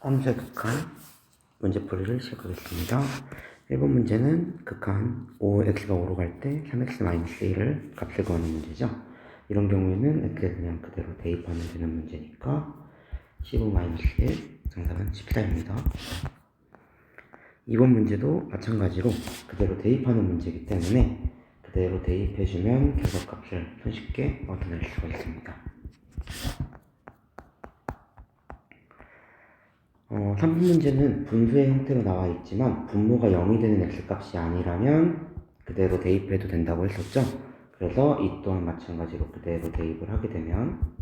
함수의 극한 문제풀이를 시작하겠습니다. 1번 문제는 극한 5x가 5로 갈 때 3x-1을 값을 구하는 문제죠. 이런 경우에는 x에 그냥 그대로 대입하면 되는 문제니까 15-1, 정답은 14입니다. 2번 문제도 마찬가지로 그대로 대입하는 문제이기 때문에 그대로 대입해주면 결과값을 손쉽게 얻어낼 수가 있습니다. 3번 문제는 분수의 형태로 나와 있지만 분모가 0이 되는 x값이 아니라면 그대로 대입해도 된다고 했었죠. 그래서 이 또한 마찬가지로 그대로 대입을 하게 되면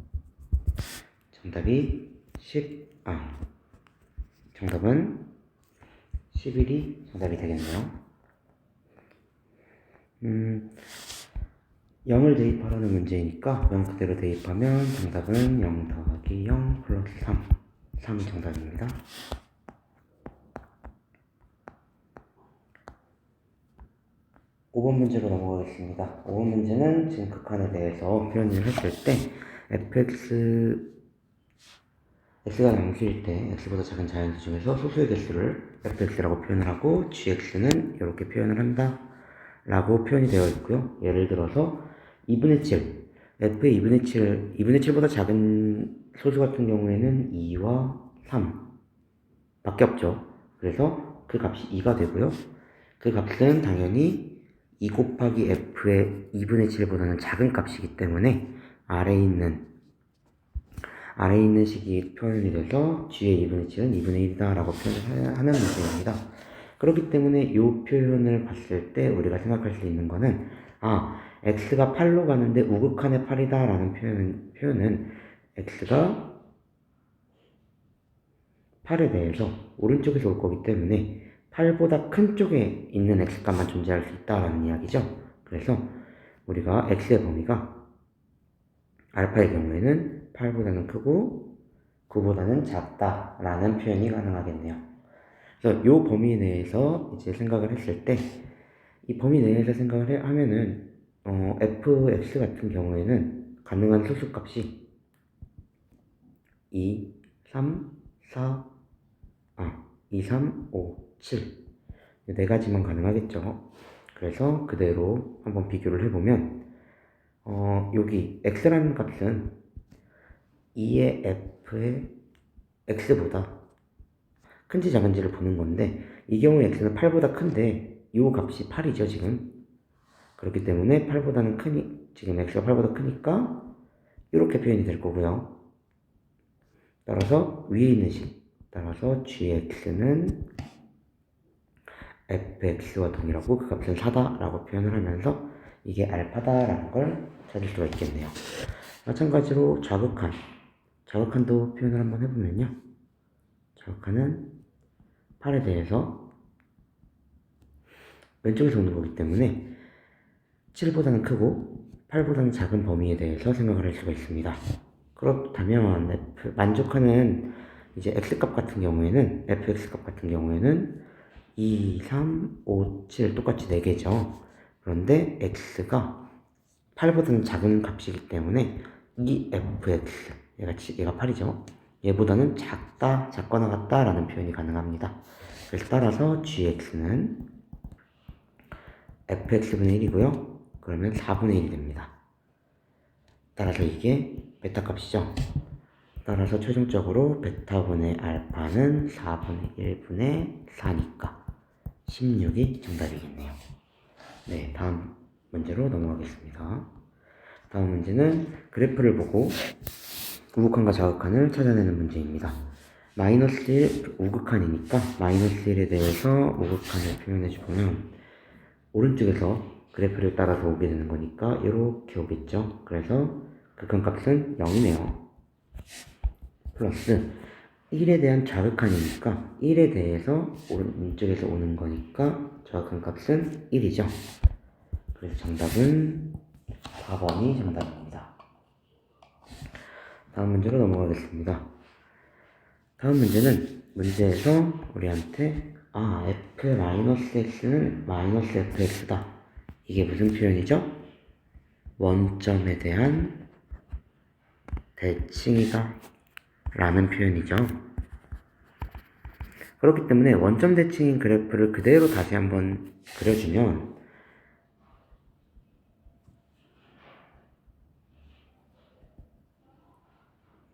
정답은 11이 정답이 되겠네요. 0을 대입하라는 문제이니까 0 그대로 대입하면 정답은 0 더하기 0 플러스 3이 정답입니다. 5번 문제로 넘어가겠습니다. 5번 문제는 지금 극한에 대해서 표현을 했을 때 x가 양수일 때 x보다 작은 자연수 중에서 소수의 개수를 fx라고 표현을 하고 gx는 이렇게 표현을 한다 라고 표현이 되어 있고요. 예를 들어서 2분의 7, f의 2분의 7보다 작은 소수 같은 경우에는 2와 3 밖에 없죠. 그래서 그 값이 2가 되고요. 그 값은 당연히 2 곱하기 f의 2분의 7보다는 작은 값이기 때문에 아래에 있는 식이 표현이 돼서 g의 2분의 7은 2분의 1이다 라고 표현을 하는 문제입니다. 그렇기 때문에 이 표현을 봤을 때 우리가 생각할 수 있는 거는 x가 8로 가는데 우극한의 8이다 라는 표현은 x가 8에 대해서 오른쪽에서 올 거기 때문에 8보다 큰 쪽에 있는 x값만 존재할 수 있다라는 이야기죠. 그래서 우리가 x의 범위가 알파의 경우에는 8보다는 크고 9보다는 작다라는 표현이 가능하겠네요. 그래서 이 범위 내에서 이제 생각을 했을 때 이 범위 내에서 생각을 하면은 fx 같은 경우에는 가능한 소수값이 2, 3, 5, 7 네 가지만 가능하겠죠. 그래서 그대로 한번 비교를 해보면 여기 x라는 값은 2의 f의 x보다 큰지 작은지를 보는 건데 이 경우에 x는 8보다 큰데 이 값이 8이죠 지금. 그렇기 때문에 8보다는 지금 x가 8보다 크니까 이렇게 표현이 될 거고요. 따라서 위에 있는 식, 따라서 gx는 fx와 동일하고 그 값은 4다 라고 표현을 하면서 이게 알파다 라는 걸 찾을 수가 있겠네요. 마찬가지로 좌극한도 표현을 한번 해보면요. 좌극한은 8에 대해서 왼쪽에서 오는 거기 때문에 7보다는 크고 8보다는 작은 범위에 대해서 생각을 할 수가 있습니다. 그렇다면 만족하는 이제 x값 같은 경우에는 fx값 같은 경우에는 2, 3, 5, 7 똑같이 4개죠. 그런데 x가 8보다는 작은 값이기 때문에 이 fx 얘가 8이죠. 얘보다는 작거나 같다 라는 표현이 가능합니다. 그래서 따라서 gx는 fx분의 1이고요. 그러면 4분의 1이 됩니다. 따라서 이게 베타 값이죠. 따라서 최종적으로 베타분의 알파는 4분의 1분의 4니까 16이 정답이겠네요. 네, 다음 문제로 넘어가겠습니다. 다음 문제는 그래프를 보고 우극한과 좌극한을 찾아내는 문제입니다. 마이너스 1 우극한이니까 마이너스 1에 대해서 우극한을 표현해주면 오른쪽에서 그래프를 따라서 오게 되는 거니까 이렇게 오겠죠. 그래서 극한값은 0이네요. 플러스 1에 대한 좌극한이니까 1에 대해서 오른쪽에서 오는 거니까 좌극한값은 1이죠. 그래서 정답은 4번이 정답입니다. 다음 문제로 넘어가겠습니다. 다음 문제는 문제에서 우리한테 f-x는 -fx다. 이게 무슨 표현이죠? 원점에 대한 대칭이다 라는 표현이죠. 그렇기 때문에 원점 대칭인 그래프를 그대로 다시 한번 그려주면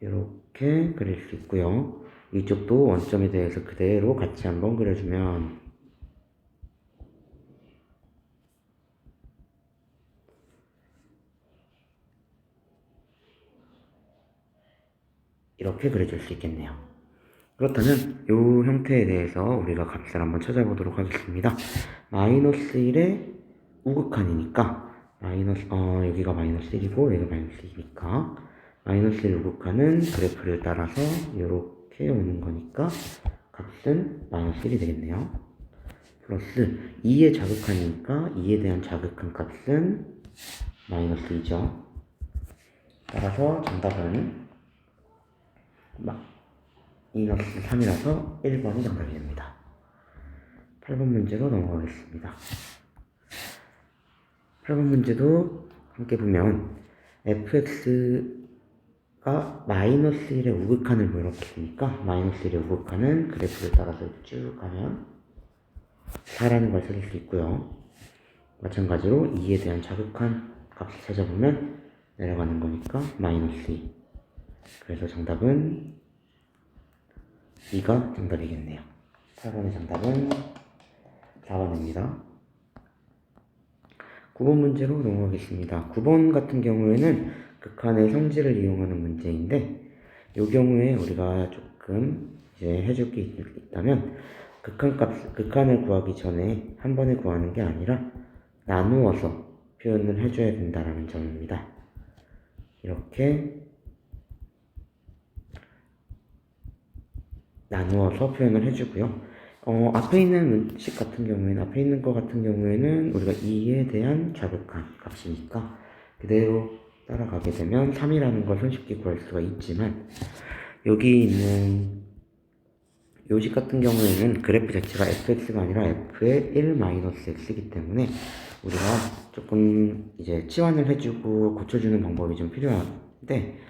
이렇게 그릴 수 있고요. 이쪽도 원점에 대해서 그대로 같이 한번 그려주면 이렇게 그려줄 수 있겠네요. 그렇다면 이 형태에 대해서 우리가 값을 한번 찾아보도록 하겠습니다. 마이너스 1의 우극한이니까 여기가 마이너스 1이고 여기가 마이너스 2니까 마이너스 1 우극한은 그래프를 따라서 이렇게 오는 거니까 값은 마이너스 1이 되겠네요. 플러스 2의 자극한이니까 2에 대한 자극한 값은 마이너스 2죠. 따라서 정답은 마이너스 3이라서 1번이 정답이 됩니다. 8번 문제로 넘어가겠습니다. 8번 문제도 함께 보면 fx가 마이너스 1의 우극한을 물었으니까 마이너스 1의 우극한은 그래프를 따라서 쭉 가면 4라는 걸 찾을 수 있고요. 마찬가지로 2에 대한 자극한 값을 찾아보면 내려가는 거니까 마이너스 2. 그래서 정답은 2가 정답이겠네요. 8번의 정답은 4번입니다. 9번 문제로 넘어가겠습니다. 9번 같은 경우에는 극한의 성질을 이용하는 문제인데 이 경우에 우리가 조금 이제 해줄 게 있다면 극한을 구하기 전에 한 번에 구하는 게 아니라 나누어서 표현을 해줘야 된다는 점입니다. 이렇게 나누어서 표현을 해주고요. 앞에 있는 식 같은 경우에는, 앞에 있는 거 같은 경우에는 우리가 2에 대한 자극한 값이니까 그대로 따라가게 되면 3이라는 걸 손쉽게 구할 수가 있지만 여기 있는 요식 같은 경우에는 그래프 자체가 fx가 아니라 f의 1-x이기 때문에 우리가 조금 이제 치환을 해주고 고쳐주는 방법이 좀 필요한데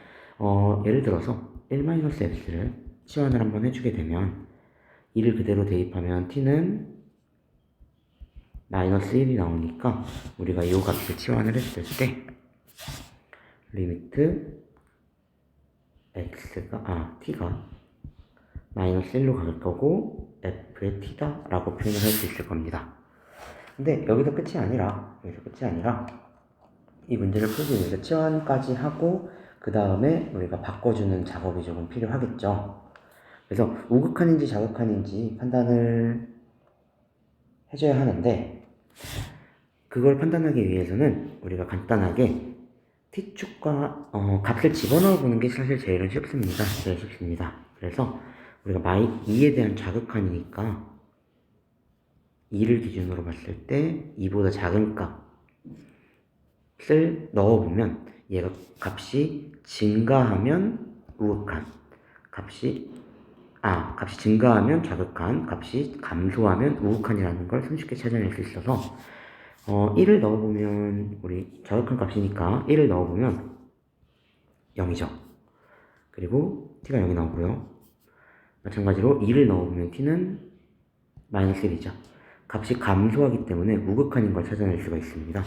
예를 들어서 1-x를 치환을 한번 해주게 되면 2를 그대로 대입하면 t는 마이너스 1이 나오니까 우리가 이 값을 치환을 했을 때 리미트 t가 마이너스 1로 갈 거고 f의 t다 라고 표현을 할 수 있을 겁니다. 근데 여기서 끝이 아니라 이 문제를 풀기 위해서 치환까지 하고 그 다음에 우리가 바꿔주는 작업이 조금 필요하겠죠. 그래서 우극한인지 자극한인지 판단을 해줘야 하는데 그걸 판단하기 위해서는 우리가 간단하게 t축과 값을 집어넣어 보는 게 사실 제일 쉽습니다. 그래서 우리가 2에 대한 자극한이니까 2를 기준으로 봤을 때 2보다 작은 값을 넣어보면 얘가 값이 증가하면 우극한, 값이 증가하면 자극한, 값이 감소하면 우극한이라는 걸 손쉽게 찾아낼 수 있어서 1을 넣어보면 우리 자극한 값이니까 1을 넣어보면 0이죠. 그리고 t가 0이 나오고요. 마찬가지로 2를 넣어보면 t는 마이너스 1이죠. 값이 감소하기 때문에 우극한인 걸 찾아낼 수가 있습니다.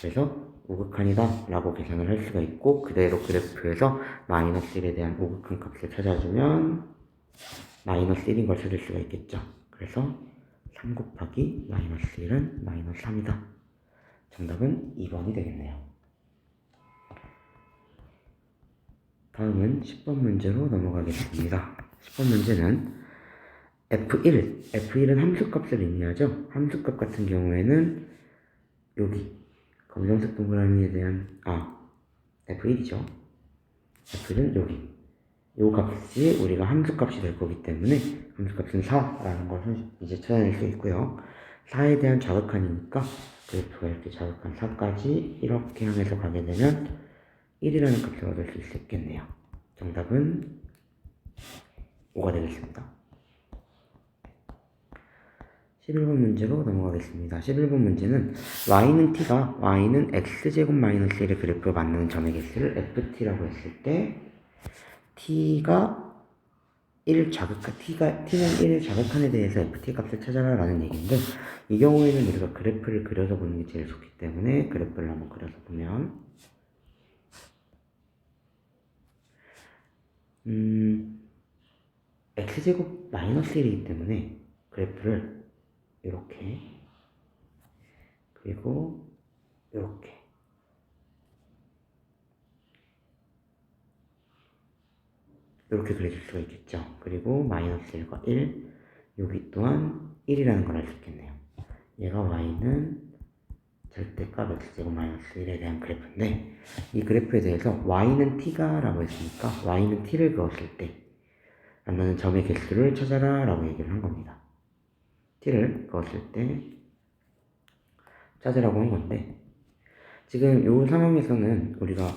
그래서 우극한이다 라고 계산을 할 수가 있고 그대로 그래프에서 마이너스 1에 대한 우극한 값을 찾아주면 마이너스 1인 걸 찾을 수가 있겠죠. 그래서 3 곱하기 마이너스 1은 마이너스 3이다. 정답은 2번이 되겠네요. 다음은 10번 문제로 넘어가겠습니다. 10번 문제는 F1은 함수값을 의미하죠. 함수값 같은 경우에는 여기 검정색 동그라미에 대한 F1이죠. F는 여기 요 값이 우리가 함수값이 될 거기 때문에 함수값은 4라는 걸 이제 찾아낼 수 있고요. 4에 대한 자극한이니까 그래프가 이렇게 자극한 4까지 이렇게 향해서 가게 되면 1이라는 값을 얻을 수 있겠네요. 정답은 5가 되겠습니다. 11번 문제로 넘어가겠습니다. 11번 문제는 y는 t가 y는 x제곱 마이너스 1의 그래프가 만드는 점의 개수를 ft라고 했을 때 t가 1 자극한 t는 1을 자극한에 대해서 ft 값을 찾아라 라는 얘기인데, 이 경우에는 우리가 그래프를 그려서 보는 게 제일 좋기 때문에 그래프를 한번 그려서 보면 x제곱 마이너스 1이기 때문에 그래프를 이렇게, 그리고 이렇게 그려줄 수가 있겠죠. 그리고 마이너스 1과 1, 여기 또한 1이라는 걸 알 수 있겠네요. 얘가 y는 절대값 x제곱 마이너스 1에 대한 그래프인데, 이 그래프에 대해서 y는 t가 라고 했으니까 y는 t를 그었을 때 만나는 점의 개수를 찾아라 라고 얘기를 한 겁니다. t를 그었을 때 찾으라고 한 건데, 지금 이 상황에서는 우리가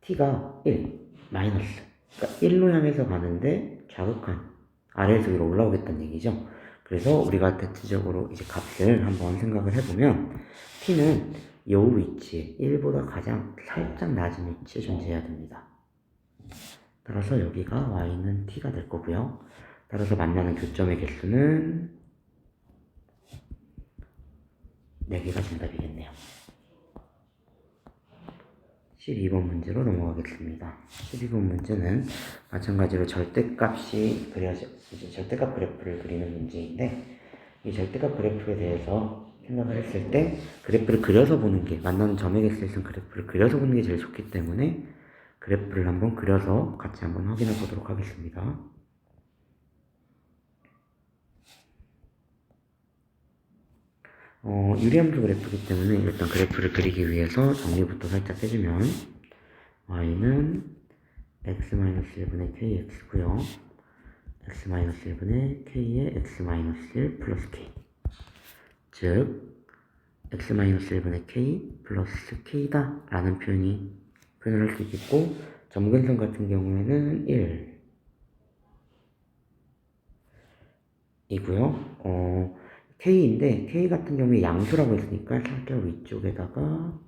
t가 1, 마이너스, 그러니까 1로 향해서 가는데 자극한 아래에서 위로 올라오겠다는 얘기죠. 그래서 우리가 대체적으로 이제 값을 한번 생각을 해보면 t는 이 위치에 1보다 가장 살짝 낮은 위치에 존재해야 됩니다. 따라서 여기가 y는 t가 될 거고요. 따라서 만나는 교점의 개수는 4개가 정답이겠네요. 12번 문제로 넘어가겠습니다. 12번 문제는 마찬가지로 절대값이 이제 절대값 그래프를 그리는 문제인데, 이 절대값 그래프에 대해서 생각을 했을 때 그래프를 그려서 보는 게, 만나는 점의 개수에서는 그래프를 그려서 보는 게 제일 좋기 때문에 그래프를 한번 그려서 같이 한번 확인해 보도록 하겠습니다. 유리함수 그래프이기 때문에 일단 그래프를 그리기 위해서 정리부터 살짝 해주면, y는 x-1분의 kx고요. x-1분의 k의 x-1 플러스 k, 즉 x-1분의 k 플러스 k다 라는 표현을 할 수 있겠고, 점근선 같은 경우에는 1 이고요. k인데 k 같은 경우에 양수라고 했으니까 살짝 위쪽에다가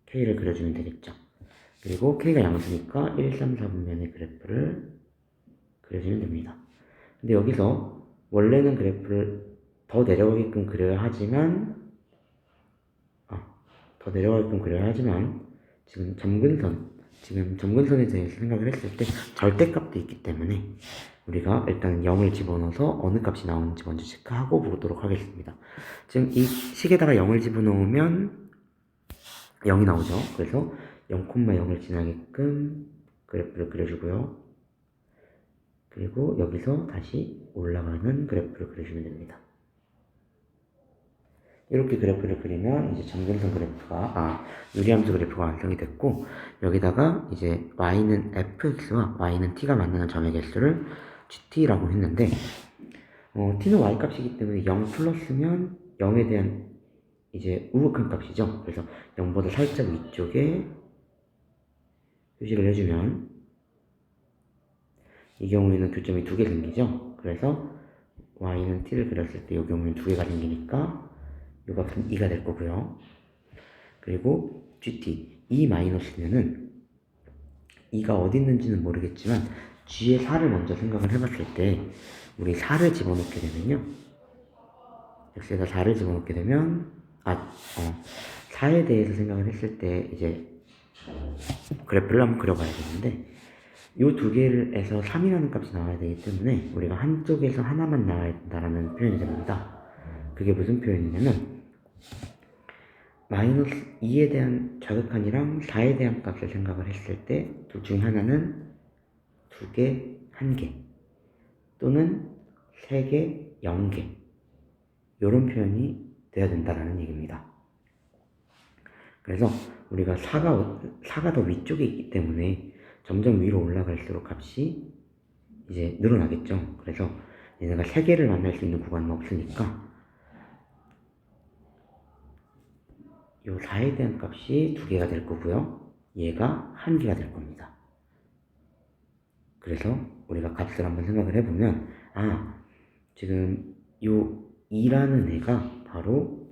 k를 그려주면 되겠죠. 그리고 k가 양수니까 1, 3, 4분면의 그래프를 그려주면 됩니다. 근데 여기서 원래는 그래프를 더 내려가게끔 그려야 하지만 지금 점근선에 대해서 생각을 했을 때 절대값도 있기 때문에 우리가 일단 0을 집어넣어서 어느 값이 나오는지 먼저 체크하고 보도록 하겠습니다. 지금 이 식에다가 0을 집어넣으면 0이 나오죠. 그래서 0,0을 지나게끔 그래프를 그려주고요. 그리고 여기서 다시 올라가는 그래프를 그려주면 됩니다. 이렇게 그래프를 그리면 이제 점근선 그래프가, 유리함수 그래프가 완성이 됐고, 여기다가 이제 y는 fx와 y는 t가 만나는 점의 개수를 gt라고 했는데, t는 y 값이기 때문에 0 플러스면 0에 대한 이제 우극한 값이죠. 그래서 0보다 살짝 위쪽에 표시를 해주면 이 경우에는 교점이 2개 생기죠. 그래서 y는 t를 그렸을 때 이 경우에는 2개가 생기니까 이 값은 2가 될 거고요. 그리고 gt, 2 마이너스면은 2가 어디 있는지는 모르겠지만 g의 4를 먼저 생각을 해봤을 때 우리 4를 집어넣게 되면요, x에다 4를 집어넣게 되면 4에 대해서 생각을 했을 때 이제 그래프를 한번 그려봐야 되는데, 이 두 개에서 3이라는 값이 나와야 되기 때문에 우리가 한쪽에서 하나만 나와야 된다라는 표현이 됩니다. 그게 무슨 표현이냐면, 마이너스 2에 대한 자극한이랑 4에 대한 값을 생각을 했을 때 둘 중 하나는 2개, 1개 또는 3개, 0개, 이런 표현이 돼야 된다라는 얘기입니다. 그래서 우리가 4가 더 위쪽에 있기 때문에 점점 위로 올라갈수록 값이 이제 늘어나겠죠. 그래서 얘네가 3개를 만날 수 있는 구간은 없으니까 이 4에 대한 값이 2개가 될 거고요. 얘가 1개가 될 겁니다. 그래서 우리가 값을 한번 생각을 해보면, 지금 이 2라는 애가 바로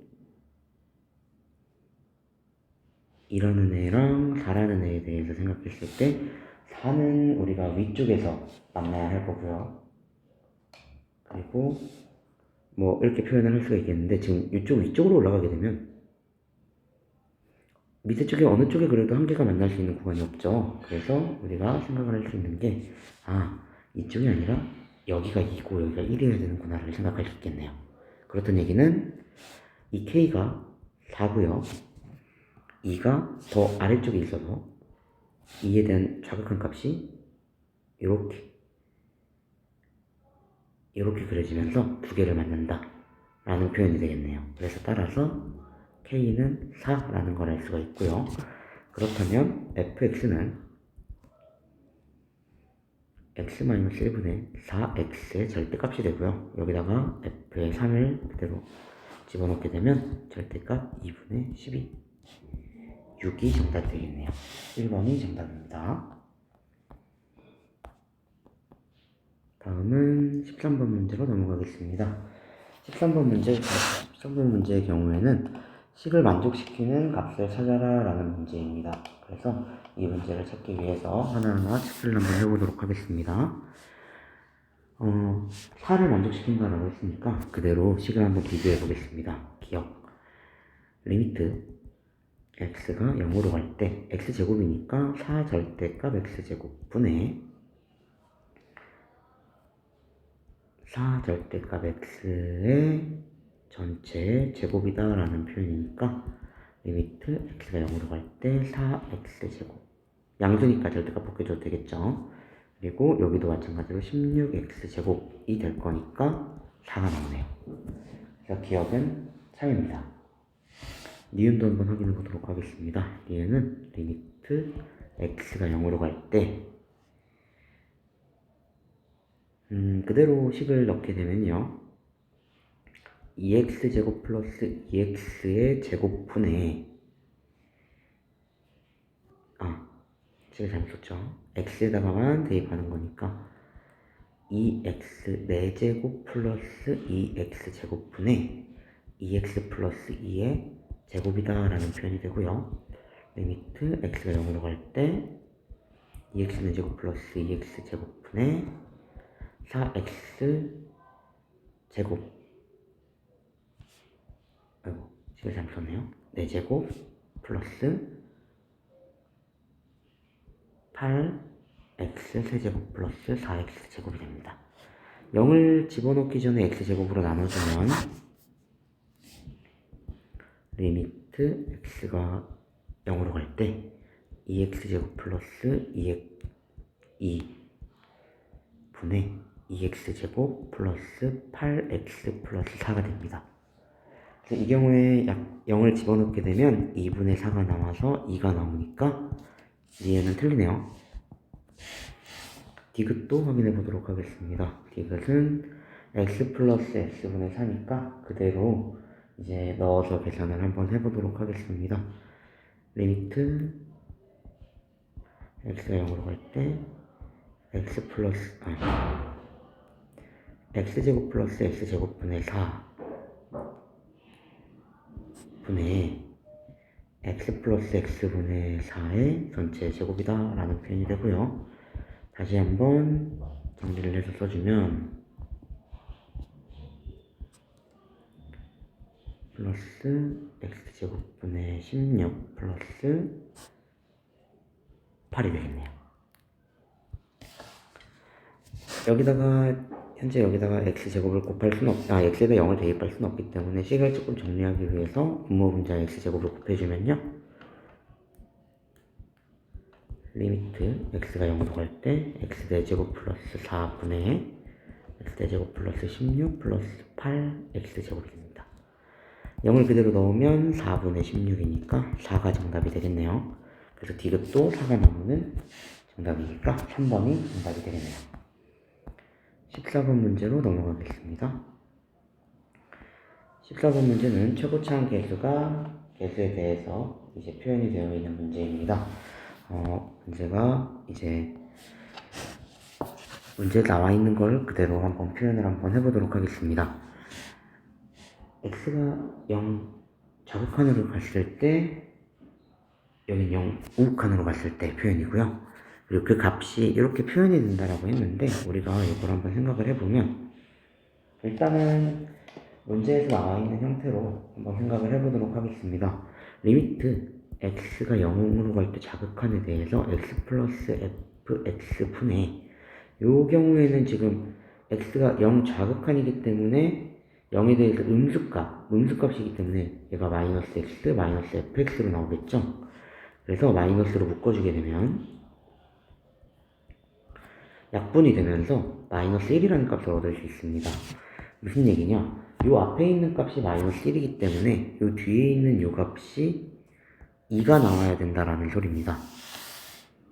2라는 애랑 4라는 애에 대해서 생각했을 때 4는 우리가 위쪽에서 만나야 할 거고요. 그리고 뭐 이렇게 표현을 할 수가 있겠는데, 지금 이쪽 위쪽으로 올라가게 되면 밑에 쪽에 어느 쪽에 그래도 한 개가 만날 수 있는 구간이 없죠. 그래서 우리가 생각을 할 수 있는 게, 이쪽이 아니라 여기가 2고 여기가 1이어야 되는구나를 생각할 수 있겠네요. 그렇던 얘기는 이 K가 4고요. 2가 더 아래쪽에 있어서 2에 대한 좌극한 값이 이렇게 그려지면서 두 개를 만난다 라는 표현이 되겠네요. 그래서 따라서 K는 4라는 걸 알 수가 있고요. 그렇다면 fx는 x-1분의 4x의 절대값이 되고요. 여기다가 f의 3을 그대로 집어넣게 되면 절대값 2분의 12, 6이 정답이 되겠네요. 1번이 정답입니다. 다음은 13번 문제로 넘어가겠습니다. 13번 문제의 경우에는 식을 만족시키는 값을 찾아라 라는 문제입니다. 그래서 이 문제를 찾기 위해서 하나하나 체크를 한번 해보도록 하겠습니다. 4를 만족시킨다라고 했으니까 그대로 식을 한번 비교해 보겠습니다. 기억. 리미트 x가 0으로 갈 때 x제곱이니까 4 절대값 x제곱 분의 4 절대값 x의 전체 제곱이다 라는 표현이니까 리미트 x가 0으로 갈 때 4x제곱, 양수니까 절대값 벗겨줘도 되겠죠. 그리고 여기도 마찬가지로 16x제곱이 될 거니까 4가 나오네요. 그래서 기억은 3입니다. 니은도 한번 확인해 보도록 하겠습니다. 니은은 리미트 x가 0으로 갈 때 그대로 식을 넣게 되면요, 2x제곱 플러스 2x의 제곱분의 제가 잘못 썼죠. x에다가만 대입하는 거니까 2x 4제곱 플러스 2x 제곱분의 2x 플러스 2의 제곱이다 라는 표현이 되고요. 리미트 x가 0으로 갈 때 2x 4제곱 플러스 2x 제곱분의 4x 제곱, 제가 잘못 썼네요. 4제곱 플러스 8x 세제곱 플러스 4x 제곱이 됩니다. 0을 집어넣기 전에 x제곱으로 나눠주면 리미트 x가 0으로 갈 때 2x제곱 플러스 2분의 2x제곱 플러스 8x 플러스 4가 됩니다. 그래서 이 경우에 0을 집어넣게 되면 2분의 4가 나와서 2가 나오니까 얘는 틀리네요. 디귿도 확인해 보도록 하겠습니다. 디귿은 x 플러스 x분의 4니까 그대로 이제 넣어서 계산을 한번 해보도록 하겠습니다. 리미트 x가 0으로 갈 때 x 플러스 x제곱 플러스 x제곱분의 4 분의 x 플러스 x분의 4의 전체 제곱이다 라는 표현이 되고요. 다시 한번 정리를 해서 써주면 플러스 x제곱분의 16 플러스 8이 되겠네요. 현재 여기다가 x제곱을 곱할 수는 x에다 0을 대입할 수는 없기 때문에 식을 조금 정리하기 위해서 분모분자 x제곱을 곱해주면요, 리미트 x가 0으로 갈 때 x4제곱 플러스 4분의 x4제곱 플러스 16 플러스 8x제곱이 됩니다. 0을 그대로 넣으면 4분의 16이니까 4가 정답이 되겠네요. 그래서 디귿도 4가 나오는 정답이니까 3번이 정답이 되겠네요. 14번 문제로 넘어가겠습니다. 14번 문제는 최고차항 개수에 대해서 이제 표현이 되어 있는 문제입니다. 문제가 이제 문제에 나와 있는 걸 그대로 한번 표현을 한번 해보도록 하겠습니다. x가 0 좌극한으로 갔을 때, 여긴 0 우극한으로 갔을 때 표현이고요. 그리고 그 값이 이렇게 표현이 된다라고 했는데 우리가 이걸 한번 생각을 해보면 일단은 문제에서 나와 있는 형태로 한번 생각을 해보도록 하겠습니다. 리미트 x가 0으로 갈 때 자극한에 대해서 x 플러스 fx 분의 이 경우에는 지금 x가 0 자극한이기 때문에 0에 대해서 음수값이기 때문에 얘가 마이너스 x, 마이너스 fx로 나오겠죠. 그래서 마이너스로 묶어주게 되면 약분이 되면서 마이너스 1이라는 값을 얻을 수 있습니다. 무슨 얘기냐? 요 앞에 있는 값이 마이너스 1이기 때문에 요 뒤에 있는 요 값이 2가 나와야 된다라는 소리입니다.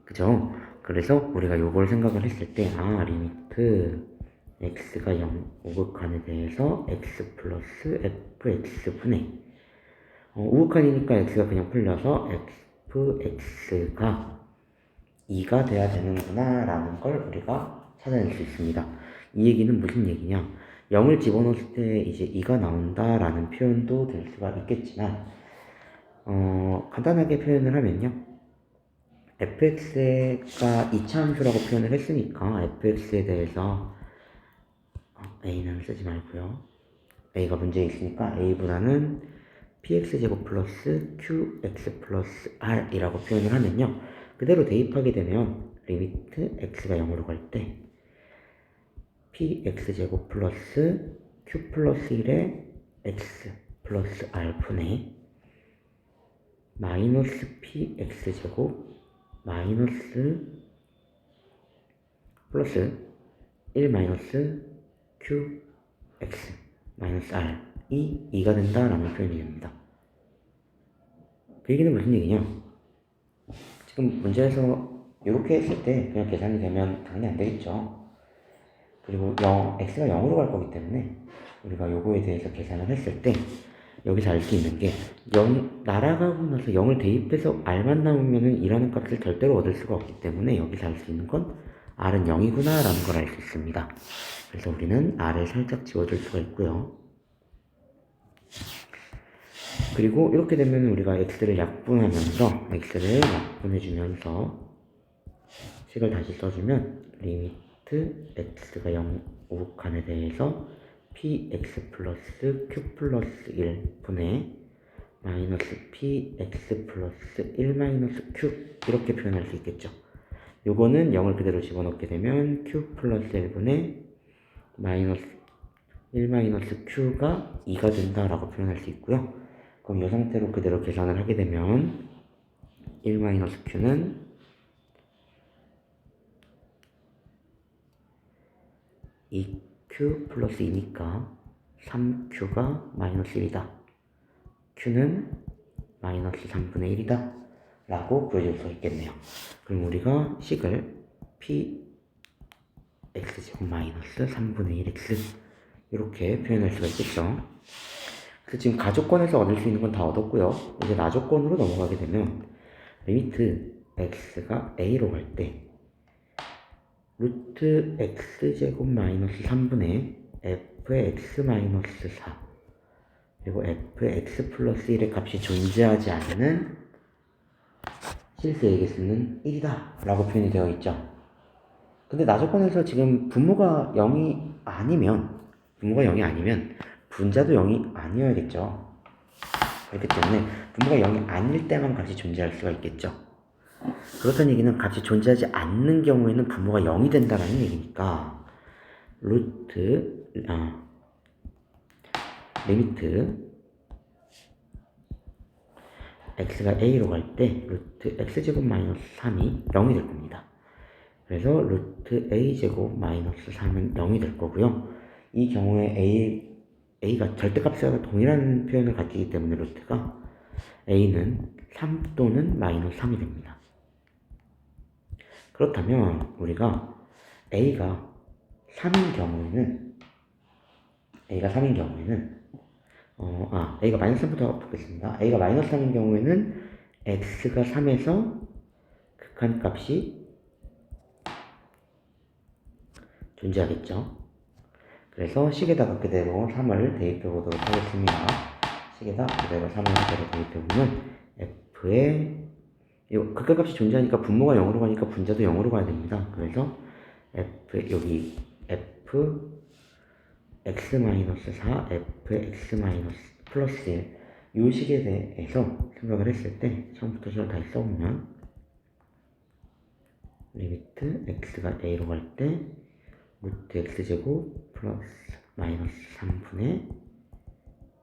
그죠? 그래서 우리가 요걸 생각을 했을 때 리미트 x가 0 우극한에 대해서 x 플러스 fx분의 우극한이니까 x가 그냥 풀려서 fx가 2가 돼야 되는구나 라는 걸 우리가 찾아낼 수 있습니다. 이 얘기는 무슨 얘기냐? 0을 집어넣을 때 이제 2가 나온다 라는 표현도 될 수가 있겠지만 간단하게 표현을 하면요, fx가 이차함수라고 표현을 했으니까 fx에 대해서 a는 쓰지 말고요, a가 문제에 있으니까 a보다는 px제곱 플러스 qx 플러스 r이라고 표현을 하면요, 그대로 대입하게 되면 리미트 x가 0으로 갈 때 px제곱 플러스 q 플러스 1의 x 플러스 r 분의 마이너스 px제곱 마이너스 플러스 1 마이너스 qx 마이너스 r이 2가 된다라는 표현이 됩니다. 그 얘기는 무슨 얘기냐? 지금 문제에서 이렇게 했을 때 그냥 계산이 되면 당연히 안 되겠죠. 그리고 x가 0으로 갈 거기 때문에 우리가 요거에 대해서 계산을 했을 때 여기서 알 수 있는 게 날아가고 나서 0을 대입해서 r만 남으면은 2라는 값을 절대로 얻을 수가 없기 때문에 여기서 알 수 있는 건 r은 0이구나 라는 걸 알 수 있습니다. 그래서 우리는 r을 살짝 지워줄 수가 있고요. 그리고 이렇게 되면 우리가 x를 약분해주면서 식을 다시 써주면 리미트 x가 0 우극한에 대해서 px 플러스 q 플러스 1 분의 마이너스 px 플러스 1 마이너스 q 이렇게 표현할 수 있겠죠. 요거는 0을 그대로 집어넣게 되면 q 플러스 1분의 마이너스 1 마이너스 q가 2가 된다라고 표현할 수 있고요. 그럼 이 상태로 그대로 계산을 하게 되면 1 마이너스 q는 2q 플러스 2니까 3q가 마이너스 1이다. q는 마이너스 3분의 1이다 라고 구해줄 수 있겠네요. 그럼 우리가 식을 px제곱 마이너스 3분의 1x 이렇게 표현할 수가 있겠죠. 그래서 지금 가조건에서 얻을 수 있는 건 다 얻었고요. 이제 나조건으로 넘어가게 되면 리미트 x가 a로 갈 때 루트 x제곱 마이너스 3분의 fx 마이너스 4 그리고 fx 플러스 1의 값이 존재하지 않는 실수에게 쓰는 1이다 라고 표현이 되어 있죠. 근데 나조건에서 지금 분모가 0이 아니면 분자도 0이 아니어야겠죠. 그렇기 때문에 분모가 0이 아닐 때만 값이 존재할 수가 있겠죠. 그렇다는 얘기는 값이 존재하지 않는 경우에는 분모가 0이 된다는 얘기니까 리미트 x가 a로 갈 때 루트 x제곱 마이너스 3이 0이 될 겁니다. 그래서 루트 a제곱 마이너스 3은 0이 될 거고요. 이 경우에 a가 절대값과 동일한 표현을 가지기 때문에 루트가 a는 3 또는 마이너스 3이 됩니다. 그렇다면 우리가 a가 3인 경우에는 A가 마이너스 3부터 보겠습니다. A가 마이너스 3인 경우에는 X가 3에서 극한값이 존재하겠죠. 그래서 식에다가 그대로 3을 대입해 보도록 하겠습니다. 식에다 그대로 3을 그대로 대입해 보면 F의 극한값이 존재하니까 분모가 0으로 가니까 분자도 0으로 가야 됩니다. 그래서 여기 f x-4 f x- 플러스 1 이 식에 대해서 생각을 했을 때 처음부터 저를 다시 써보면 리미트 x가 a로 갈 때 루트 x제곱 플러스 마이너스 3분의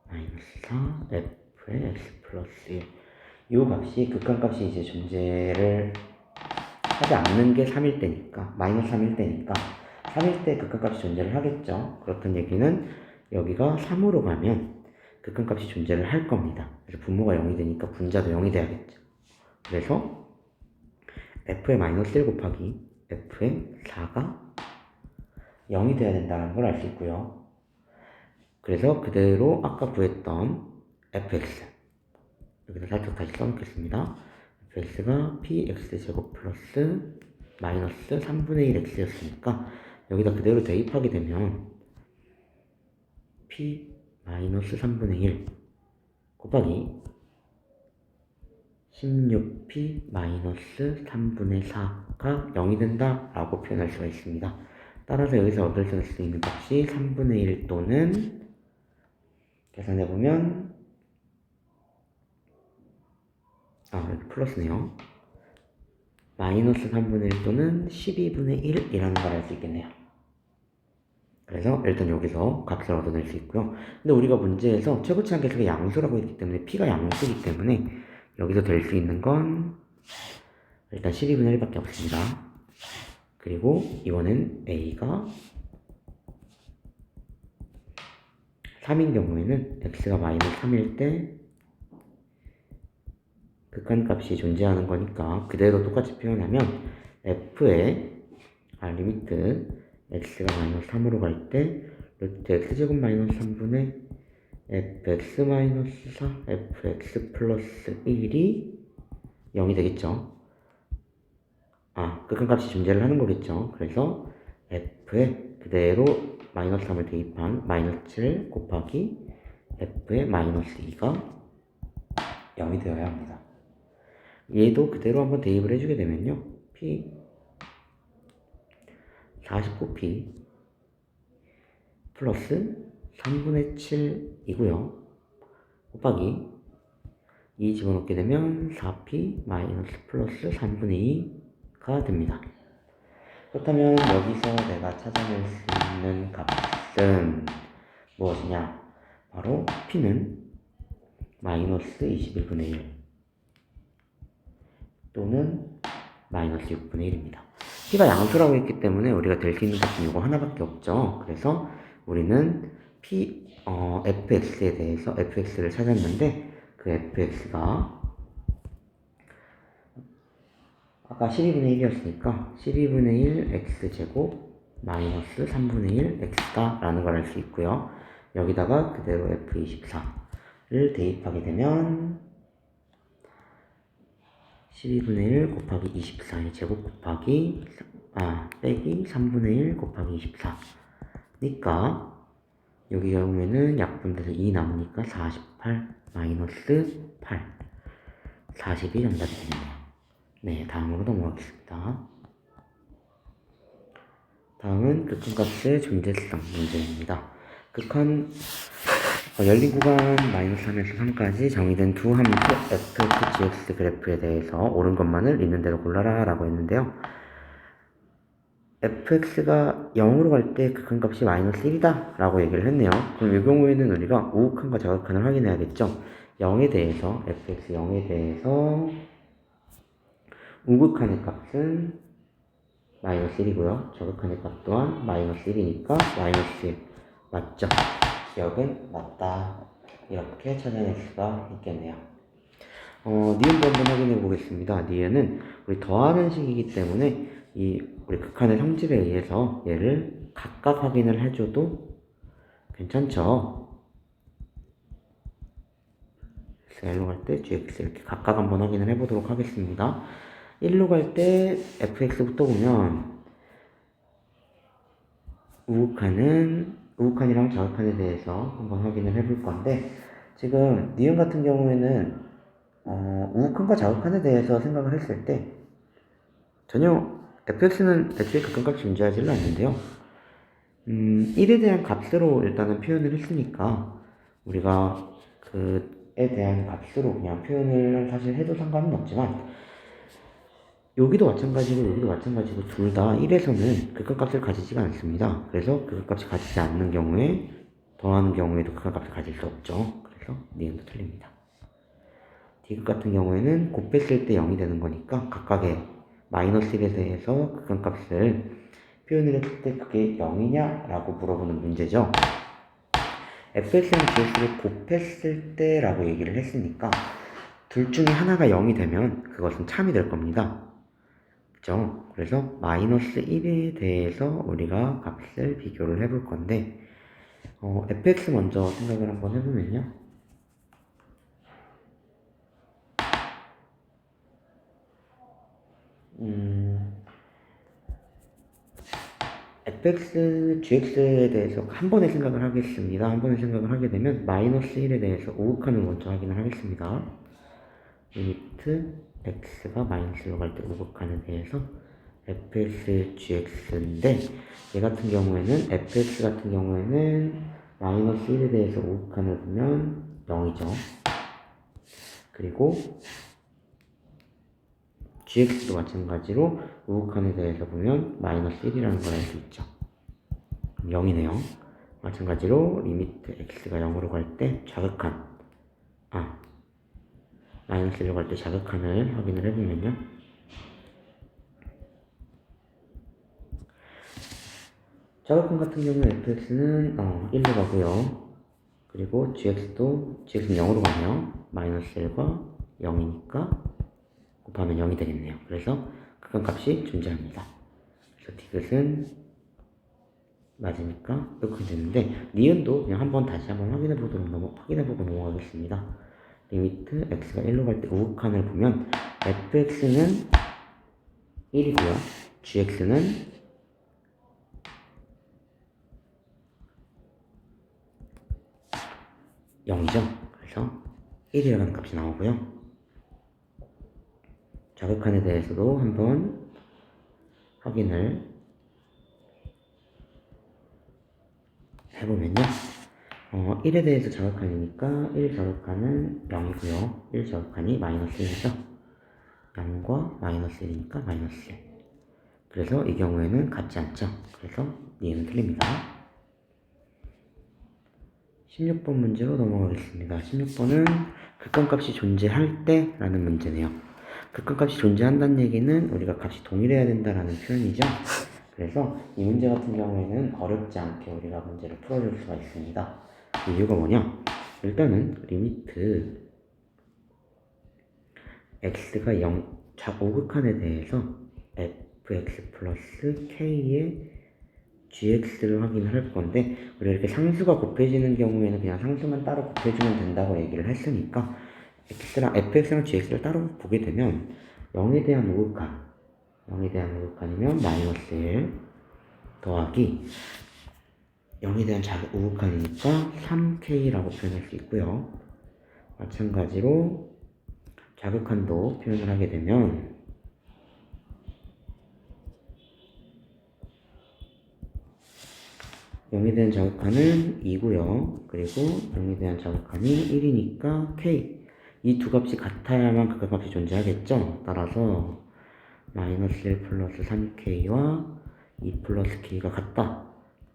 마이너스 4 f의 x 플러스 1 이 값이 극한값이 이제 존재를 하지 않는 게 3일 때니까 마이너스 3일 때니까 3일 때 극한값이 존재를 하겠죠. 그렇다는 얘기는 여기가 3으로 가면 극한값이 존재를 할 겁니다. 그래서 분모가 0이 되니까 분자도 0이 돼야겠죠. 그래서 f의 마이너스 1 곱하기 f의 4가 0이 돼야 된다는 걸 알 수 있고요. 그래서 그대로 아까 구했던 fx 여기다 살짝 다시 써놓겠습니다. fx가 px제곱 플러스 마이너스 3분의 1 x였으니까 여기다 그대로 대입하게 되면 p 마이너스 3분의 1 곱하기 16p 마이너스 3분의 4가 0이 된다 라고 표현할 수가 있습니다. 따라서 여기서 얻을 수 있는 값이 3분의 1 또는 계산해보면 여기 플러스네요. 마이너스 3분의 1 또는 12분의 1이라는 걸 알 수 있겠네요. 그래서 일단 여기서 값을 얻어낼 수 있고요. 근데 우리가 문제에서 최고치 한계수가 양수라고 했기 때문에 p가 양수이기 때문에 여기서 될 수 있는 건 일단 12분의 1밖에 없습니다. 그리고 이번엔 a가 3인 경우에는 x가 마이너스 3일 때 극한값이 존재하는 거니까 그대로 똑같이 표현하면 f의 리미트 x가 마이너스 3으로 갈 때 루트 x제곱 마이너스 3분의 fx 마이너스 4 fx 플러스 1이 0이 되겠죠. 극한값이 존재를 하는 거겠죠. 그래서 f에 그대로 마이너스 3을 대입한 마이너스 7 곱하기 f의 마이너스 2가 0이 되어야 합니다. 얘도 그대로 한번 대입을 해주게 되면요. p 49p 플러스 3분의 7이고요. 곱하기 2 집어넣게 되면 4p 마이너스 플러스 3분의 2가 됩니다. 그렇다면 여기서 내가 찾아낼 수 있는 값은 무엇이냐? 바로 p는 마이너스 21분의 1 또는 마이너스 6분의 1입니다. p가 양수라고 했기 때문에 우리가 될 수 있는 값은 이거 하나밖에 없죠. 그래서 우리는 fx에 대해서 fx를 찾았는데 그 fx가 아까 12분의 1이었으니까 12분의 1 x제곱 마이너스 3분의 1 x다 라는 걸 알 수 있고요. 여기다가 그대로 f24를 대입하게 되면 12분의 1 곱하기 24의 제곱 곱하기 빼기 3분의 1 곱하기 24 니까 여기 경우에는 약분돼서 2 남으니까 48 마이너스 8 40이 정답이 되네요. 네, 다음으로 넘어가겠습니다. 다음은 극한값의 존재성 문제입니다. 열린 구간 마이너스 3에서 3까지 정의된 두 함수 f, gx 그래프에 대해서 옳은 것만을 있는 대로 골라라 라고 했는데요. fx가 0으로 갈 때 극한값이 마이너스 1이다 라고 얘기를 했네요. 그럼 이 경우에는 우리가 우극한과 저극한을 확인해야겠죠. 0에 대해서 fx 0에 대해서 우극한의 값은 마이너스 1이고요. 저극한의 값 또한 마이너스 1이니까 마이너스 1 맞죠? 기억은 맞다. 이렇게 찾아낼 수가 있겠네요. 니은도 한번 확인해 보겠습니다. 니은은 우리 더하는 식이기 때문에 우리 극한의 성질에 의해서 얘를 각각 확인을 해줘도 괜찮죠? L로 갈 때 gx 이렇게 각각 한번 확인을 해보도록 하겠습니다. 1로 갈 때 fx부터 보면 우극한이랑 저극한에 대해서 한번 확인을 해볼 건데 지금 니은 같은 경우에는 우극한과 자극한에 대해서 생각을 했을 때 전혀 fx는 애초에 극한값이 존재하지는 않는데요. 1에 대한 값으로 일단은 표현을 했으니까 우리가 그에 대한 값으로 그냥 표현을 사실 해도 상관은 없지만 여기도 마찬가지고 여기도 마찬가지고 둘 다 1에서는 극한값을 가지지가 않습니다. 그래서 극한값이 가지지 않는 경우에 더하는 경우에도 극한값을 가질 수 없죠. 그래서 니은도 틀립니다. 디귿 같은 경우에는 곱했을 때 0이 되는 거니까 각각의 마이너스 1에 대해서 극한값을 표현을 했을 때 그게 0이냐? 라고 물어보는 문제죠. fx랑 gx를 곱했을 때 라고 얘기를 했으니까 둘 중에 하나가 0이 되면 그것은 참이 될 겁니다. 그죠? 그래서 마이너스 1에 대해서 우리가 값을 비교를 해볼 건데 fx 먼저 생각을 한번 해보면요. fx, gx에 대해서 한 번에 생각을 하겠습니다. 한 번에 생각을 하게 되면 마이너스 1에 대해서 우극한을 먼저 확인을 하겠습니다. 리미트 x가 마이너스 1로 갈 때 우극한에 대해서 fx, gx인데 얘 같은 경우에는 fx 같은 경우에는 마이너스 1에 대해서 우극한을 보면 0이죠. 그리고 gx도 마찬가지로 우극한에 대해서 보면 마이너스 1이라는 걸 알 수 있죠. 0이네요. 마찬가지로 리미트 x가 0으로 갈 때 자극한 마이너스 1로 갈 때 자극한을 확인을 해보면요. 자극한 같은 경우는 fx는 1로 가고요. 그리고 gx는 0으로 가네요. 마이너스 1과 0이니까 곱하면 0이 되겠네요. 그래서 극한값이 존재합니다. 그래서 디귿은 맞으니까 이렇게 되는데 니은도 그냥 한번 다시 한번 확인해보고 넘어가겠습니다. 리미트 x가 1로 갈 때 우극한을 보면 fx는 1이고요. gx는 0이죠. 그래서 1이라는 값이 나오고요. 자극한에 대해서도 한번 확인을 해보면요. 1에 대해서 자극한이니까 1 자극한은 0이고요. 1 자극한이 마이너스 1이죠. 0과 마이너스 1이니까 마이너스 1. 그래서 이 경우에는 같지 않죠. 그래서 니은 틀립니다. 16번 문제로 넘어가겠습니다. 16번은 극한값이 존재할 때 라는 문제네요. 극한값이 존재한다는 얘기는 우리가 값이 동일해야 된다라는 표현이죠. 그래서 이 문제 같은 경우에는 어렵지 않게 우리가 문제를 풀어줄 수가 있습니다. 이유가 뭐냐? 일단은 리미트 x가 5극한에 대해서 fx 플러스 k의 gx를 확인을 할 건데 우리가 이렇게 상수가 곱해지는 경우에는 그냥 상수만 따로 곱해주면 된다고 얘기를 했으니까 fx랑 gx를 따로 보게 되면 0에 대한 우극한이면 마이너스 1 더하기 0에 대한 우극한이니까 3k라고 표현할 수 있고요. 마찬가지로 자극한도 표현을 하게 되면 0에 대한 자극한은 2고요. 그리고 0에 대한 자극한이 1이니까 k. 이 두 값이 같아야만 극한값이 존재하겠죠. 따라서 마이너스 1 플러스 3k와 2 플러스 k가 같다.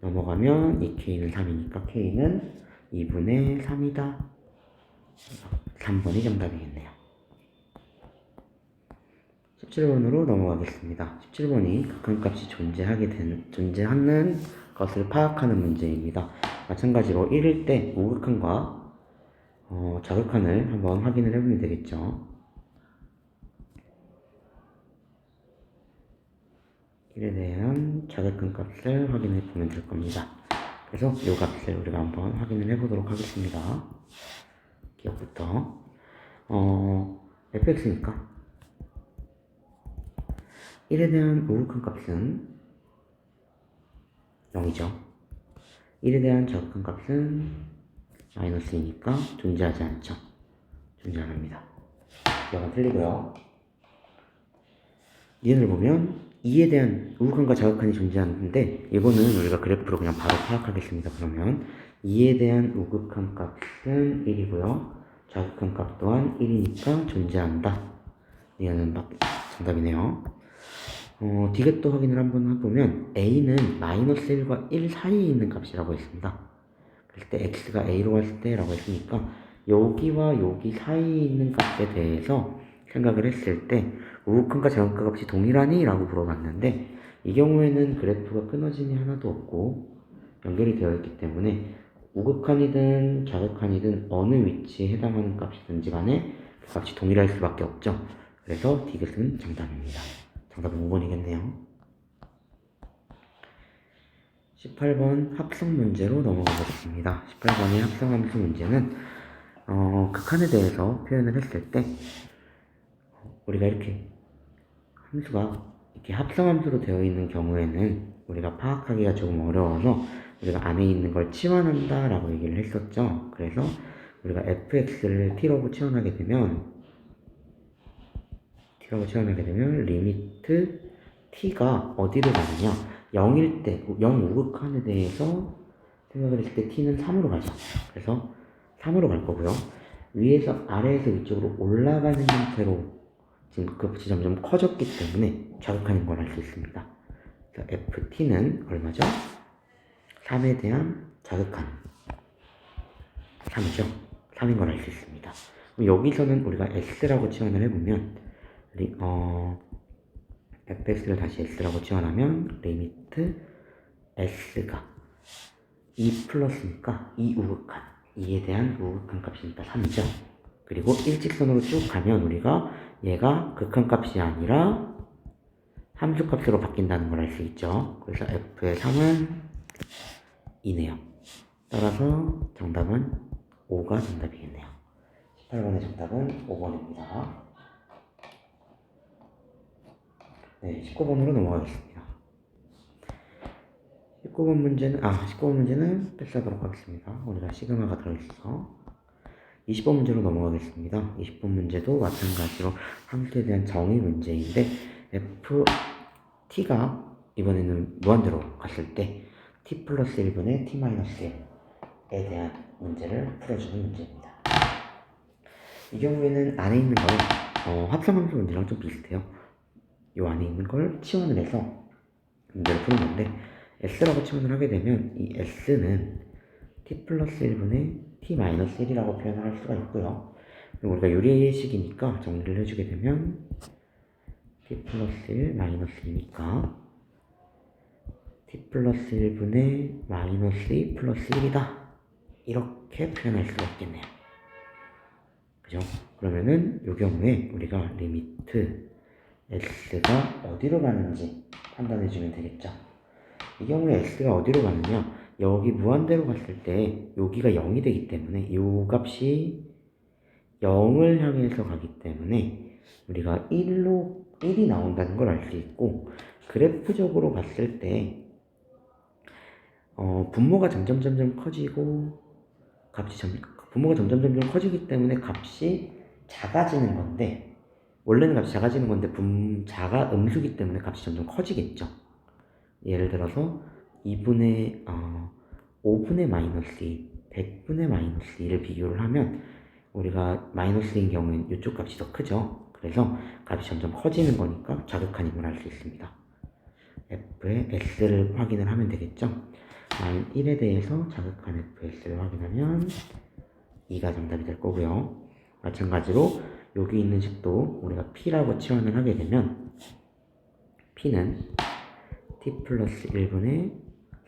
넘어가면 2k는 3이니까 k는 2분의 3이다. 3번이 정답이겠네요. 17번으로 넘어가겠습니다. 17번이 극한값이 존재하는 것을 파악하는 문제입니다. 마찬가지로 1일 때 우극한과 자극한을 한번 확인을 해보면 되겠죠. 1에 대한 자극한 값을 확인해 보면 될 겁니다. 그래서 이 값을 우리가 한번 확인을 해보도록 하겠습니다. 기억부터 fx니까 1에 대한 우극한 값은 0이죠. 1에 대한 자극한 값은 마이너스 2니까 존재하지 않죠. 존재 안 합니다. 이건 틀리고요. 니은을 보면 2에 대한 우극한과 자극한이 존재하는데 이거는 우리가 그래프로 그냥 바로 파악하겠습니다. 그러면 2에 대한 우극한 값은 1이고요. 자극한 값 또한 1이니까 존재한다. 니은은 정답이네요. 디귿도 확인을 한번 해보면 a는 마이너스 1과 1 사이에 있는 값이라고 했습니다. 그럴 때 x가 a로 갔을 때 라고 했으니까 여기와 여기 사이에 있는 값에 대해서 생각을 했을 때 우극한과 자극한 값이 동일하니? 라고 물어봤는데 이 경우에는 그래프가 끊어짐이 하나도 없고 연결이 되어 있기 때문에 우극한이든 자극한이든 어느 위치에 해당하는 값이든지 간에 그 값이 동일할 수밖에 없죠. 그래서 디귿은 정답입니다. 정답은 5번이겠네요. 18번 합성 문제로 넘어가 보겠습니다. 18번의 합성함수 문제는 극한에 대해서 표현을 했을 때 우리가 이렇게 함수가 이렇게 합성함수로 되어 있는 경우에는 우리가 파악하기가 조금 어려워서 우리가 안에 있는 걸 치환한다 라고 얘기를 했었죠. 그래서 우리가 fx를 t로 치환하게 되면 리미트 t가 어디로 가느냐 0일 때 0 우극한에 대해서 생각을 했을 때 t는 3으로 가죠. 그래서 3으로 갈 거고요. 위에서 아래에서 위쪽으로 올라가는 형태로 지금 값이 점점 커졌기 때문에 자극하는 걸 알 수 있습니다. 그래서 ft는 얼마죠? 3에 대한 자극한 3이죠. 3인 걸 알 수 있습니다. 여기서는 우리가 s라고 치환을 해보면 fx를 다시 s라고 치환하면 리미트 s가 2 플러스니까 2 우극한 2에 대한 우극한 값이니까 3이죠. 그리고 일직선으로 쭉 가면 우리가 얘가 극한값이 아니라 함수값으로 바뀐다는 걸 알 수 있죠. 그래서 f의 3은 2네요. 따라서 정답은 5가 정답이겠네요. 18번의 정답은 5번입니다. 네, 19번으로 넘어가겠습니다. 19번 문제는 패스하도록 하겠습니다. 우리가 시그마가 들어있어서 20번 문제로 넘어가겠습니다. 20번 문제도 마찬가지로 함수에 대한 정의 문제인데 t가 이번에는 무한대로 갔을 때 t 플러스 1분의 t 마이너스 1에 대한 문제를 풀어주는 문제입니다. 이 경우에는 안에 있는 거는 합성함수 문제랑 좀 비슷해요. 이 안에 있는 걸 치환을 해서 문제를 푸는 건데 s라고 치환을 하게 되면 이 s는 t 플러스 1분의 t 마이너스 1이라고 표현을 할 수가 있고요. 우리가 유리식이니까 정리를 해주게 되면 t 플러스 1 마이너스 2니까 t 플러스 1분의 마이너스 2 플러스 1이다 이렇게 표현할 수가 있겠네요. 그죠? 그러면은 이 경우에 우리가 리미트 s가 어디로 가는지 판단해주면 되겠죠. 이 경우에 s가 어디로 가느냐 여기 무한대로 갔을 때 여기가 0이 되기 때문에 이 값이 0을 향해서 가기 때문에 우리가 1이 나온다는 걸 알 수 있고 그래프적으로 봤을 때 분모가 점점 커지고 분모가 점점 커지기 때문에 값이 작아지는 건데 원래는 값이 작아지는 건데 음수기 때문에 값이 점점 커지겠죠. 예를 들어서 5분의 마이너스 2, 100분의 마이너스 2를 비교를 하면 우리가 마이너스인 경우에는 이쪽 값이 더 크죠. 그래서 값이 점점 커지는 거니까 자극한임을 알 수 있습니다. f의 s를 확인을 하면 되겠죠. 마인 1에 대해서 자극한 fs를 확인하면 2가 정답이 될 거고요. 마찬가지로 여기 있는 식도 우리가 p라고 치환을 하게 되면 p는 t 플러스 1분의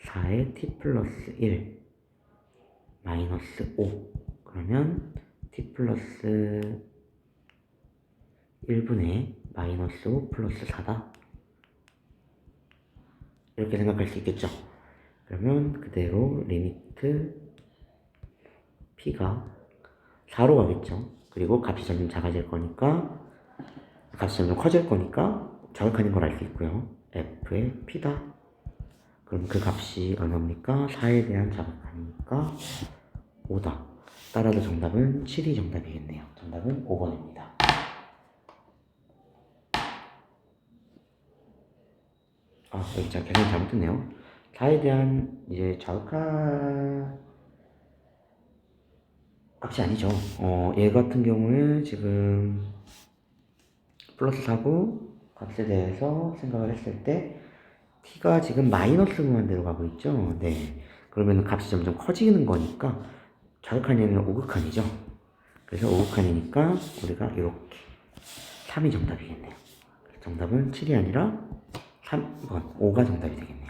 4의 t 플러스 1 마이너스 5 그러면 t 플러스 1분의 마이너스 5 플러스 4다 이렇게 생각할 수 있겠죠. 그러면 그대로 리미트 p가 4로 가겠죠. 그리고 값이 점점 작아질 거니까 값이 점점 커질 거니까 자극하는 걸 알 수 있고요. f의 p다. 그럼 그 값이 얼마입니까? 4에 대한 자극하니까 5다. 따라서 정답은 7이 정답이겠네요. 정답은 5번입니다. 여기 제가 계산이 잘못됐네요. 4에 대한 이제 좌극하 값이 아니죠. 얘 같은 경우에 지금 플러스 4고 값에 대해서 생각을 했을 때 t가 지금 마이너스 무한대로 가고 있죠. 네. 그러면 값이 점점 커지는 거니까 좌극한 얘는 오극한이죠. 그래서 오극한이니까 우리가 이렇게 3이 정답이겠네요. 정답은 7이 아니라 3번 5가 정답이 되겠네요.